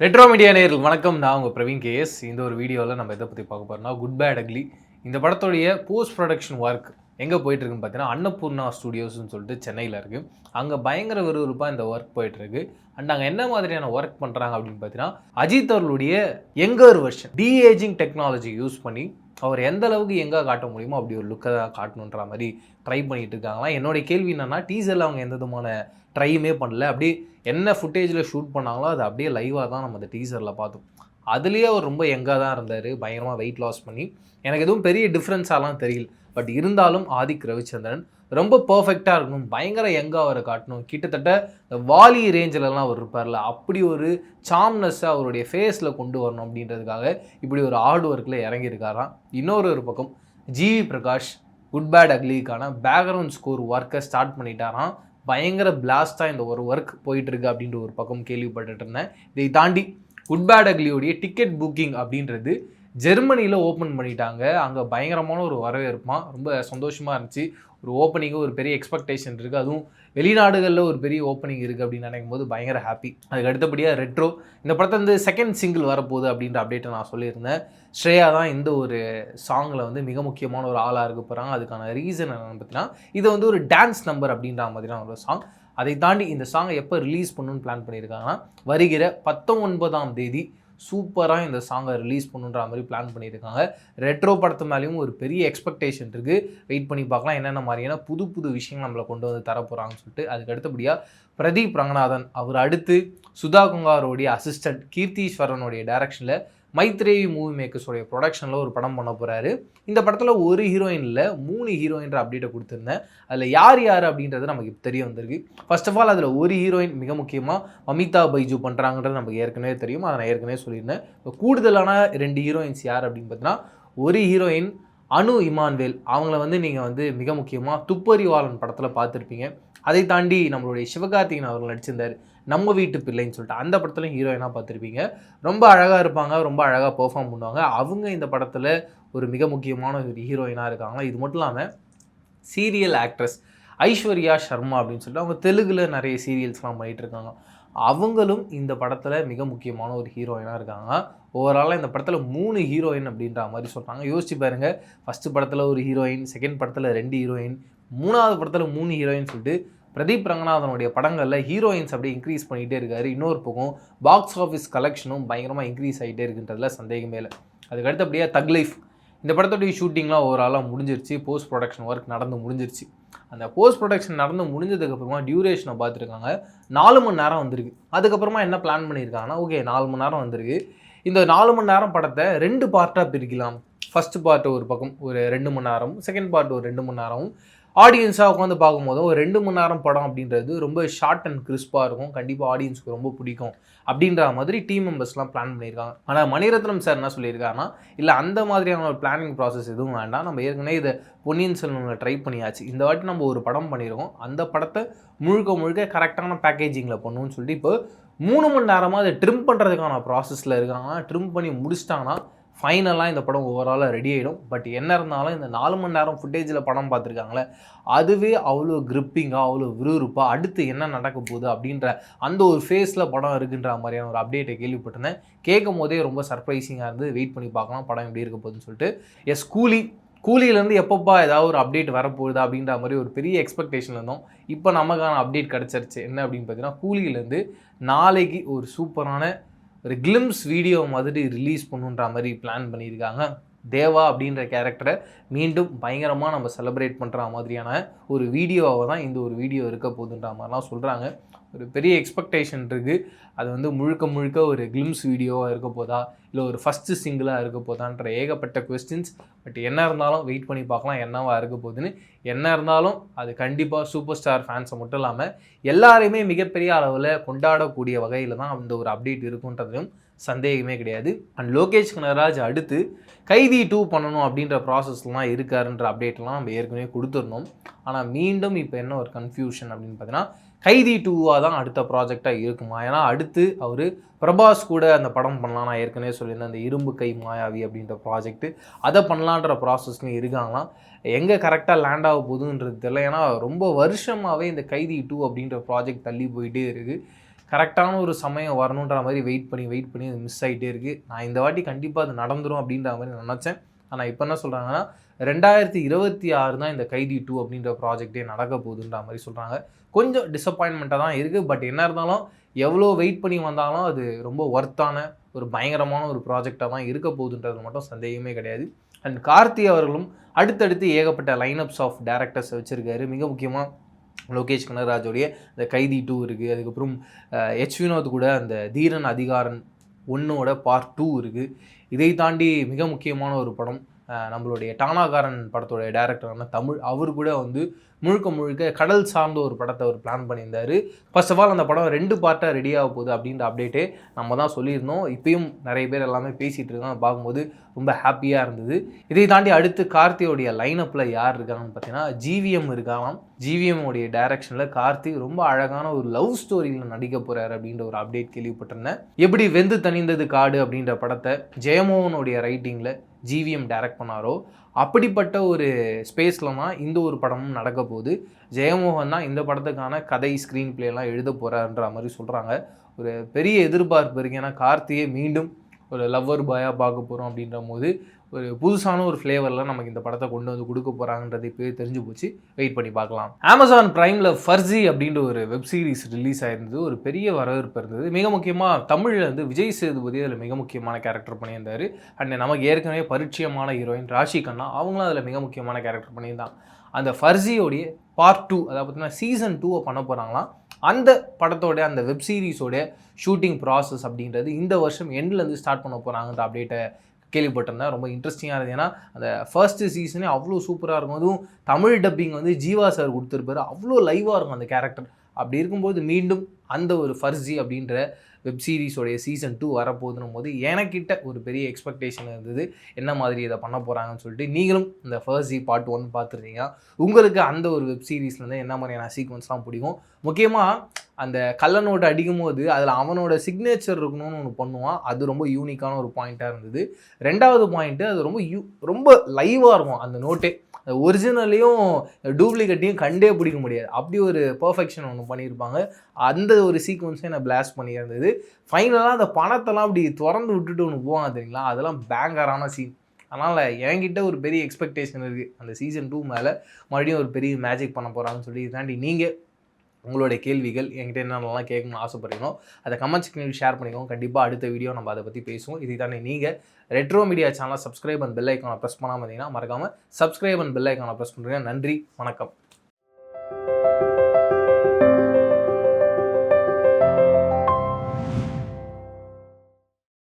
Retro media நேயர்களுக்கு வணக்கம். நான் உங்கள் பிரவீன் கேஎஸ். இந்த ஒரு வீடியோவில் நம்ம எதை பற்றி பார்க்க போகிறோம்னா, குட் பேட் அக்லி இந்த படத்துடைய போஸ்ட் ப்ரொடக்ஷன் ஒர்க் எங்கே போயிட்டுருக்குன்னு பார்த்தீங்கன்னா, அன்னபூர்ணா ஸ்டுடியோஸ்ன்னு சொல்லிட்டு சென்னையில் இருக்குது. அங்கே பயங்கர விறுவிறுப்பாக இந்த ஒர்க் போயிட்டுருக்கு. அண்ட் அங்கே என்ன மாதிரியான ஒர்க் பண்ணுறாங்க அப்படின்னு பார்த்தீங்கன்னா, அஜித் அவர்களுடைய younger version ageing technology use பண்ணி அவர் எந்த அளவுக்கு எங்கே காட்ட முடியுமோ அப்படி ஒரு லுக்கை தான் காட்டணுன்ற மாதிரி ட்ரை பண்ணிட்டு இருக்காங்களாம். என்னுடைய கேள்வி என்னென்னா, டீசரில் அவங்க எந்த விதமான ட்ரையுமே பண்ணல. அப்படியே என்ன ஃபுட்டேஜில் ஷூட் பண்ணாங்களோ அது அப்படியே லைவாக தான் நம்ம அந்த டீசரில் பார்த்தோம். அதுலேயே அவர் ரொம்ப யங்காக தான் இருந்தார், பயங்கரமாக வெயிட் லாஸ் பண்ணி. எனக்கு எதுவும் பெரிய டிஃப்ரென்ஸாலாம் தெரியல. பட் இருந்தாலும் ஆதிக் ரவிச்சந்திரன் ரொம்ப பர்ஃபெக்டாக இருக்கணும், பயங்கர யங்காக அவரை காட்டணும். கிட்டத்தட்ட இந்த வாலி ரேஞ்சிலலாம் அவர் இருப்பார்ல, அப்படி ஒரு சாம்னஸ்ஸை அவருடைய ஃபேஸில் கொண்டு வரணும் அப்படின்றதுக்காக இப்படி ஒரு ஹார்ட் ஒர்க்கில் இறங்கியிருக்காராம். இன்னொரு பக்கம் ஜிவி பிரகாஷ் குட் பேட் அக்லிக்கான பேக்ரவுண்ட் ஸ்கோர் ஒர்க்கை ஸ்டார்ட் பண்ணிட்டாராம். பயங்கர பிளாஸ்டாக இந்த ஒரு ஒர்க் போயிட்டுருக்கு அப்படின்ற ஒரு பக்கம் கேள்விப்பட்டுட்டு இருந்தேன். இதை தாண்டி குட் பேட் அக்லியோடைய டிக்கெட் புக்கிங் அப்படின்றது ஜெர்மனியில் ஓப்பன் பண்ணிட்டாங்க. அங்கே பயங்கரமான ஒரு வரவேற்பான், ரொம்ப சந்தோஷமாக இருந்துச்சு. ஒரு ஓப்பனிங்கு ஒரு பெரிய எக்ஸ்பெக்டேஷன் இருக்குது. அதுவும் வெளிநாடுகளில் ஒரு பெரிய ஓப்பனிங் இருக்குது அப்படின்னு நினைக்கும் போது பயங்கர ஹாப்பி. அதுக்கு அடுத்தபடியாக ரெட்ரோ இந்த படத்தை வந்து செகண்ட் சிங்கிள் வரப்போகுது அப்படின்ற அப்டேட்டை நான் சொல்லியிருந்தேன். ஸ்ரேயா தான் இந்த ஒரு சாங்கில் வந்து மிக முக்கியமான ஒரு ஆளாக இருக்க போகிறாங்க. அதுக்கான ரீசன் என்னென்னு பார்த்தீங்கன்னா, இது வந்து ஒரு டான்ஸ் நம்பர் அப்படின்ற மாதிரியான ஒரு சாங். அதை தாண்டி இந்த சாங்கை எப்போ ரிலீஸ் பண்ணணும்னு பிளான் பண்ணியிருக்காங்கன்னா, வருகிற 19ஆம் தேதி சூப்பராக இந்த சாங்கை ரிலீஸ் பண்ணுன்ற மாதிரி பிளான் பண்ணியிருக்காங்க. ரெட்ரோ படத்து மேலேயும் ஒரு பெரிய எக்ஸ்பெக்டேஷன் இருக்குது. வெயிட் பண்ணி பார்க்கலாம் என்னென்ன மாதிரியான புது விஷயங்கள் நம்மளை கொண்டு வந்து தரப்போகிறாங்கன்னு சொல்லிட்டு. அதுக்கு அடுத்தபடியாக பிரதீப் ரங்கநாதன் அவர் அடுத்து சுதா குங்காரோடைய அசிஸ்டன்ட் கீர்த்தீஸ்வரனுடைய டைரக்ஷனில் மைத்ரேயி மூவி மேக்கர்ஸோடைய ப்ரொடக்ஷனில் ஒரு படம் பண்ண போகிறாரு. இந்த படத்தில் ஒரு ஹீரோயினில் 3 ஹீரோயின்ற அப்டேட்டை கொடுத்துருந்தேன். அதில் யார் அப்படின்றது நமக்கு தெரிய வந்திருக்கு. ஃபர்ஸ்ட் ஆஃப் ஆல் அதில் ஒரு ஹீரோயின் மிக முக்கியமாக அமிதா பைஜு பண்ணுறாங்கன்றது நமக்கு ஏற்கனவே தெரியும். அதை நான் ஏற்கனவே சொல்லியிருந்தேன். கூடுதலான 2 ஹீரோயின்ஸ் யார் அப்படின்னு பார்த்தீங்கன்னா, ஒரு ஹீரோயின் அனு இமான்வேல், அவங்கள வந்து நீங்கள் வந்து மிக முக்கியமாக துப்பறிவாளன் படத்தில் பார்த்துருப்பீங்க. அதை தாண்டி நம்மளுடைய சிவகார்த்திகேயன் அவர்கள் நடிச்சிருந்தார் நம்ம வீட்டு பிள்ளைன்னு சொல்லிட்டு, அந்த படத்துலையும் ஹீரோயினாக பார்த்துருப்பீங்க. ரொம்ப அழகாக இருப்பாங்க, ரொம்ப அழகாக பெர்ஃபார்ம் பண்ணுவாங்க. அவங்க இந்த படத்தில் ஒரு மிக முக்கியமான ஒரு ஹீரோயினாக இருக்காங்க. இது மட்டும் இல்லாமல் சீரியல் ஆக்ட்ரஸ் ஐஸ்வர்யா சர்மா அப்படின்னு சொல்லிட்டு அவங்க தெலுங்கில் நிறைய சீரியல்ஸ்லாம் பண்ணிகிட்டு இருக்காங்க. அவங்களும் இந்த படத்தில் மிக முக்கியமான ஒரு ஹீரோயினாக இருக்காங்க. ஓவராலாக இந்த படத்தில் 3 ஹீரோயின் அப்படின்ற மாதிரி சொல்கிறாங்க. யோசிச்சு பாருங்கள், ஃபஸ்ட்டு படத்தில் ஒரு ஹீரோயின், செகண்ட் படத்தில் 2 ஹீரோயின், 3ஆவது படத்தில் 3 ஹீரோயின் சொல்லிட்டு பிரதீப் ரங்கநாதனுடைய படங்களில் ஹீரோயின்ஸ் அப்படியே இன்க்ரீஸ் பண்ணிகிட்டே இருக்காரு. இன்னொரு பக்கம் பாக்ஸ் ஆஃபீஸ் கலெக்ஷனும் பயங்கரமாக இன்க்ரீஸ் ஆகிட்டே இருக்குன்றதுல சந்தேகமே இல்லை. அதுக்கு அடுத்தபடியாக தக் லைஃப் இந்த படத்துடைய ஷூட்டிங்லாம் ஓவராலாக முடிஞ்சிருச்சு. போஸ்ட் ப்ரொடக்ஷன் ஒர்க் நடந்து முடிஞ்சிருச்சு. அந்த போஸ்ட் ப்ரொடக்ஷன் நடந்து முடிஞ்சதுக்கப்புறமா டியூரேஷனை பார்த்துருக்காங்க, 4 மணி நேரம் வந்திருக்கு. அதுக்கப்புறமா என்ன பிளான் பண்ணியிருக்காங்கன்னா, ஓகே 4 மணி நேரம் வந்திருக்கு, இந்த 4 மணி நேரம் படத்தை 2 பார்ட்டாக பிரிக்கலாம். ஃபஸ்ட்டு பார்ட் ஒரு பக்கம் ஒரு 2 மணி நேரம், செகண்ட் பார்ட் ஒரு 2 மணி நேரம். ஆடியன்ஸாக உட்காந்து பார்க்கும்போது ஒரு 2 மணி நேரம் படம் அப்படின்றது ரொம்ப ஷார்ட் அண்ட் கிறிஸ்பாக இருக்கும், கண்டிப்பாக ஆடியன்ஸுக்கு ரொம்ப பிடிக்கும் அப்படின்ற மாதிரி டீம் மெம்பர்ஸ்லாம் பிளான் பண்ணியிருக்காங்க. ஆனால் மணிரத்னம் சார் என்ன சொல்லியிருக்காருன்னா, இல்லை அந்த மாதிரியான ஒரு பிளானிங் ப்ராசஸ் எதுவும் வேண்டாம், நம்ம ஏற்கனவே இதை பொன்னியின் செல்வனில் ட்ரை பண்ணியாச்சு, இந்த வாட்டி நம்ம ஒரு படம் பண்ணியிருக்கோம், அந்த படத்தை முழுக்க கரெக்டான பேக்கேஜிங்கில் பண்ணணும்னு சொல்லிட்டு இப்போ 3 மணி நேரமாக அதை ட்ரிம் பண்ணுறதுக்கான ப்ராசஸில் இருக்காங்க. ட்ரிம் பண்ணி முடிச்சிட்டாங்கன்னா ஃபைனலாக இந்த படம் ஓவராலாக ரெடி ஆகிடும். பட் என்ன இருந்தாலும் இந்த 4 மணி நேரம் ஃபுட்டேஜில் படம் பார்த்துருக்காங்களே, அதுவே அவ்வளோ கிரிப்பிங்காக, அவ்வளோ விறுவிறுப்பாக அடுத்து என்ன நடக்க போகுது அப்படின்ற அந்த ஒரு ஃபேஸில் படம் இருக்குன்ற மாதிரியான ஒரு அப்டேட்டை கேள்விப்பட்டிருந்தேன். கேட்கும் போதே ரொம்ப சர்ப்ரைசிங்காக இருந்து வெயிட் பண்ணி பார்க்கலாம் படம் எப்படி இருக்க போகுதுன்னு சொல்லிட்டு. கூலியிலேருந்து எப்பப்பா ஏதாவது ஒரு அப்டேட் வரப்போகுதா அப்படின்ற மாதிரி ஒரு பெரிய எக்ஸ்பெக்டேஷன் இருந்தோம். இப்போ நமக்கான அப்டேட் கிடச்சிருச்சு. என்ன அப்படின்னு பார்த்தீங்கன்னா, கூலியிலேருந்து நாளைக்கு ஒரு சூப்பரான ஒரு கிளிம்ஸ் வீடியோ மாதிரி ரிலீஸ் பண்ணுன்ற மாதிரி பிளான் பண்ணியிருக்காங்க. தேவா அப்படின்ற கேரக்டரை மீண்டும் பயங்கரமாக நம்ம செலிப்ரேட் பண்ணுற மாதிரியான ஒரு வீடியோவை தான் இந்த ஒரு வீடியோ இருக்க போகுதுன்ற மாதிரிலாம் சொல்கிறாங்க. ஒரு பெரிய எக்ஸ்பெக்டேஷன் இருக்குது. அது வந்து முழுக்க ஒரு கிளிம்ஸ் வீடியோவாக இருக்க போதா, இல்லை ஒரு ஃபஸ்ட்டு சிங்கிளாக இருக்க போதான்ற ஏகப்பட்ட கொஸ்டின்ஸ். பட் என்ன இருந்தாலும் வெயிட் பண்ணி பார்க்கலாம் என்னவா இருக்க போகுதுன்னு. என்ன இருந்தாலும் அது கண்டிப்பாக சூப்பர் ஸ்டார் ஃபேன்ஸை மட்டும் இல்லாமல் எல்லாரையுமே மிகப்பெரிய அளவில் கொண்டாடக்கூடிய வகையில் தான் அந்த ஒரு அப்டேட் இருக்குன்றதும் சந்தேகமே கிடையாது. அண்ட் லோகேஷ் கனகராஜ் அடுத்து கைதி 2 பண்ணணும் அப்படின்ற ப்ராசஸ்லாம் இருக்காருன்ற அப்டேட்லாம் நம்ம ஏற்கனவே கொடுத்துருந்தோம். ஆனால் மீண்டும் இப்போ என்ன ஒரு கன்ஃபியூஷன் அப்படின்னு பார்த்தீங்கன்னா, கைதி 2வாக தான் அடுத்த ப்ராஜெக்டாக இருக்குமா? ஏன்னா அடுத்து அவர் பிரபாஸ் கூட அந்த படம் பண்ணலாம், நான் ஏற்கனவே சொல்லியிருந்தேன், அந்த இரும்பு கை மாயாவி அப்படின்ற ப்ராஜெக்ட்டு, அதை பண்ணலான்ற ப்ராசஸ்லையும் இருக்காங்களாம். எங்கே கரெக்டாக லேண்ட் ஆக போகுதுன்றது தெரியல. ஏன்னா ரொம்ப வருஷமாகவே இந்த கைதி 2 அப்படின்ற ப்ராஜெக்ட் தள்ளி போயிட்டே இருக்குது. கரெக்டான ஒரு சமயம் வரணுன்ற மாதிரி வெயிட் பண்ணி அது மிஸ் ஆகிட்டே இருக்குது. நான் இந்த வாட்டி கண்டிப்பாக அது நடந்துடும் அப்படின்ற மாதிரி நினச்சேன். ஆனால் இப்போ என்ன சொல்கிறாங்கன்னா 2026 தான் இந்த கைதி 2 அப்படின்ற ப்ராஜெக்டே நடக்க போகுதுன்ற மாதிரி சொல்கிறாங்க. கொஞ்சம் டிசப்பாயின்மெண்ட்டாக தான் இருக்குது. பட் என்ன இருந்தாலும் எவ்வளோ வெயிட் பண்ணி வந்தாலும் அது ரொம்ப ஒர்த்தான ஒரு பயங்கரமான ஒரு ப்ராஜெக்டாக தான் இருக்க போகுதுன்றது மட்டும் சந்தேகமே கிடையாது. அண்ட் கார்த்தி அவர்களும் அடுத்தடுத்து ஏகப்பட்ட லைனப்ஸ் ஆஃப் டேரக்டர்ஸ் வச்சுருக்காரு. மிக முக்கியமாக லோகேஷ் கனகராஜோடைய இந்த கைதி 2 இருக்குது. அதுக்கப்புறம் எச் வினோத் கூட அந்த தீரன் அதிகாரன் 1 பார்ட் 2 இருக்குது. இதை தாண்டி மிக முக்கியமான ஒரு படம் நம்மளுடைய டானாகாரன் படத்தோடைய டேரக்டரான தமிழ், அவர் கூட வந்து முழுக்க கடல் சார்ந்த ஒரு படத்தை அவர் பிளான் பண்ணியிருந்தார். ஃபர்ஸ்ட் ஆஃப் ஆல் அந்த படம் 2 பார்ட்டாக ரெடியாக போகுது அப்படின்ற அப்டேட்டே நம்ம தான் சொல்லியிருந்தோம். இப்பயும் நிறைய பேர் எல்லாமே பேசிகிட்டு இருக்காங்க. பார்க்கும்போது ரொம்ப ஹாப்பியாக இருந்தது. இதை தாண்டி அடுத்து கார்த்தியோடைய லைனப்பில் யார் இருக்காங்கன்னு பார்த்தீங்கன்னா ஜிவிஎம் இருக்காங்களாம். ஜிவிஎம் உடைய டைரக்ஷனில் கார்த்தி ரொம்ப அழகான ஒரு லவ் ஸ்டோரியில் நடிக்க போகிறார் அப்படின்ற ஒரு அப்டேட் கேள்விப்பட்டிருந்தேன். எப்படி வெந்து தணிந்தது காடு அப்படின்ற படத்தை ஜெயமோகனுடைய ரைட்டிங்கில் ஜிவிஎம் டைரக்ட் பண்ணாரோ அப்படிப்பட்ட ஒரு ஸ்பேஸில் தான் இந்த ஒரு படமும் நடக்க போகுது. ஜெயமோகன் தான் இந்த படத்துக்கான கதை ஸ்க்ரீன் பிளேலாம் எழுத போகிறாருன்ற மாதிரி சொல்கிறாங்க. ஒரு பெரிய எதிர்பார்ப்பு இருக்குது. ஏன்னா கார்த்தியை மீண்டும் ஒரு லவ்வர் பாயாக பார்க்க போகிறோம் அப்படின்ற போது ஒரு புதுசான ஒரு ஃப்ளேவரில் நமக்கு இந்த படத்தை கொண்டு வந்து கொடுக்க போகிறாங்கன்றது இப்போயே தெரிஞ்சு போச்சு. வெயிட் பண்ணி பார்க்கலாம். அமேசான் ப்ரைமில் ஃபர்ஸி அப்படின்ற ஒரு வெப் சீரிஸ் ரிலீஸ் ஆயிருந்தது. ஒரு பெரிய வரவேற்பு இருந்தது. மிக முக்கியமாக தமிழில் வந்து விஜய் சேதுபதி அதில் மிக முக்கியமான கேரக்டர் பண்ணியிருந்தார். அண்ட் நமக்கு ஏற்கனவே பரிச்சயமான ஹீரோயின் ராஷி கண்ணா அவங்களும் அதில் மிக முக்கியமான கேரக்டர் பண்ணியிருந்தாங்க. அந்த ஃபர்ஸியோடைய பார்ட் 2 அதாவது பார்த்தீங்கன்னா சீசன் 2 பண்ண போகிறாங்களாம். அந்த படத்தோட அந்த வெப் சீரிஸோடைய ஷூட்டிங் ப்ராசஸ் அப்படின்றது இந்த வருஷம் எண்ட்லேருந்து ஸ்டார்ட் பண்ண போகிறாங்கன்ற அப்டேட்டை கேள்விப்பட்டிருந்தேன். ரொம்ப இன்ட்ரெஸ்டிங்காக இருந்தது. ஏன்னா அந்த ஃபர்ஸ்ட் சீசனே அவ்வளோ சூப்பராக இருக்கும். அதுவும் தமிழ் டப்பிங் வந்து ஜீவா சார் கொடுத்துருப்பாரு. அவ்வளோ லைவாக இருக்கும் அந்த கேரக்டர். அப்படி இருக்கும்போது மீண்டும் அந்த ஒரு ஃபர்ஸி அப்படின்ற வெப் சீரிஸோடைய சீசன் 2 வரப்போகுதுன்னும் போது எனக்கிட்ட ஒரு பெரிய எக்ஸ்பெக்டேஷன் இருந்தது. என்ன மாதிரி இதை பண்ண போகிறாங்கன்னு சொல்லிட்டு நீங்களும் இந்த ஃபர்ஸி பார்ட் 1 பார்த்துருந்தீங்க. உங்களுக்கு அந்த ஒரு வெப் சீரிஸ்லேருந்து என்ன மாதிரியான சீக்வன்ஸ்லாம் பிடிக்கும்? முக்கியமாக அந்த கள்ளநோட்டை அடிக்கும் போது அதில் அவனோட சிக்னேச்சர் இருக்கணும்னு ஒன்று பண்ணுவான். அது ரொம்ப யூனிக்கான ஒரு பாயிண்ட்டாக இருந்தது. 2வது பாயிண்ட்டு அது ரொம்ப லைவாக இருக்கும் அந்த நோட்டே. ஒரிஜினலையும் டூப்ளிகேட்டையும் கண்டே பிடிக்க முடியாது. அப்படி ஒரு பர்ஃபெக்ஷன் ஒன்று பண்ணியிருப்பாங்க. அந்த ஒரு சீக்வன்ஸே நான் பிளாஸ்ட் பண்ணியிருந்தது. ஃபைனலாக அந்த பணத்தெல்லாம் அப்படி திறந்து விட்டுட்டு ஒன்று போவாங்க தெரியுங்களா, அதெல்லாம் பேங்கரான சீன். அதனால் என்கிட்ட ஒரு பெரிய எக்ஸ்பெக்டேஷன் இருக்குது அந்த சீசன் 2 மேலே மறுபடியும் ஒரு பெரிய மேஜிக் பண்ண போகிறாங்கன்னு சொல்லி. தாண்டி நீங்கள் உங்களுடைய கேள்விகள் என்கிட்ட என்னென்னலாம் கேட்கணும்னு ஆசைப்படுறீங்களோ அதை கமெண்ட் செக்ஷனில் ஷேர் பண்ணிக்கோங்க. கண்டிப்பாக அடுத்த வீடியோ நம்ம அதை பற்றி பேசுவோம். இதை தானே நீங்கள் ரெட்ரோ மீடியா சேனலை சப்ஸ்கிரைப் அண்ட் பெல் ஐக்கானை ப்ரெஸ் பண்ணாமல் இருந்தீங்கன்னா மறக்காமல் சப்ஸ்கிரைப் அண்ட் பெல் ஐக்கானை ப்ரெஸ் பண்ணுறீங்க. நன்றி, வணக்கம்.